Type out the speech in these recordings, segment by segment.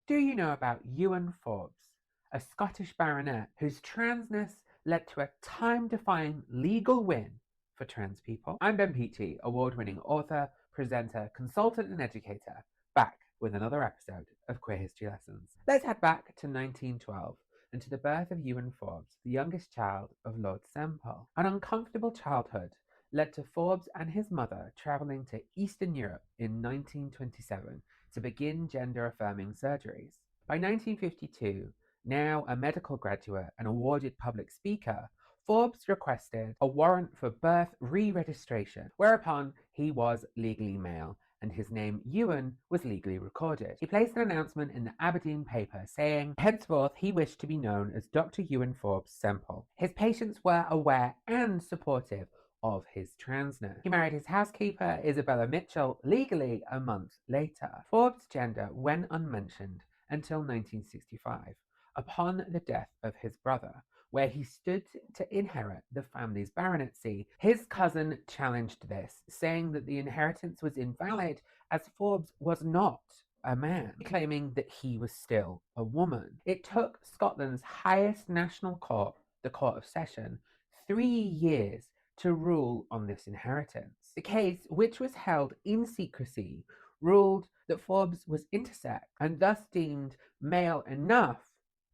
Do you know about Ewan Forbes, a Scottish baronet whose transness led to a time-defying legal win for trans people? I'm Ben Peachy, award-winning author, presenter, consultant and educator, back with another episode of Queer History Lessons. Let's head back to 1912 and to the birth of Ewan Forbes, the youngest child of Lord Sempill. An uncomfortable childhood led to Forbes and his mother travelling to Eastern Europe in 1927 to begin gender-affirming surgeries. By 1952, now a medical graduate and awarded public speaker, Forbes requested a warrant for birth re-registration, whereupon he was legally male and his name Ewan was legally recorded. He placed an announcement in the Aberdeen paper saying henceforth he wished to be known as Dr. Ewan Forbes Sempill. His patients were aware and supportive of his transness. He married his housekeeper, Isabella Mitchell, legally a month later. Forbes' gender went unmentioned until 1965, upon the death of his brother, where he stood to inherit the family's baronetcy. His cousin challenged this, saying that the inheritance was invalid as Forbes was not a man, claiming that he was still a woman. It took Scotland's highest national court, the Court of Session, 3 years to rule on this inheritance. The case, which was held in secrecy, ruled that Forbes was intersex and thus deemed male enough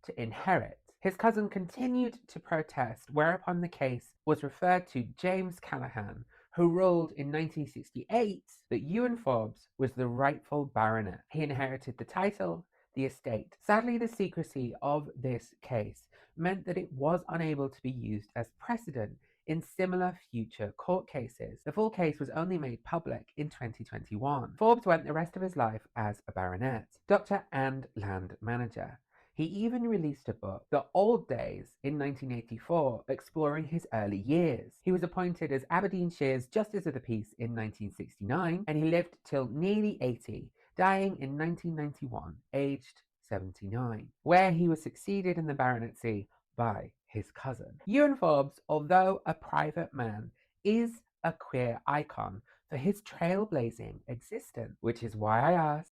to inherit. His cousin continued to protest, whereupon the case was referred to James Callaghan, who ruled in 1968 that Ewan Forbes was the rightful baronet. He inherited the title, the estate. Sadly, the secrecy of this case meant that it was unable to be used as precedent in similar future court cases. The full case was only made public in 2021. Forbes went the rest of his life as a baronet, doctor and land manager. He even released a book, The Old Days, in 1984, exploring his early years. He was appointed as Aberdeenshire's Justice of the Peace in 1969, and he lived till nearly 80, dying in 1991, aged 79, where he was succeeded in the baronetcy by his cousin. Ewan Forbes, although a private man, is a queer icon for his trailblazing existence, which is why I asked,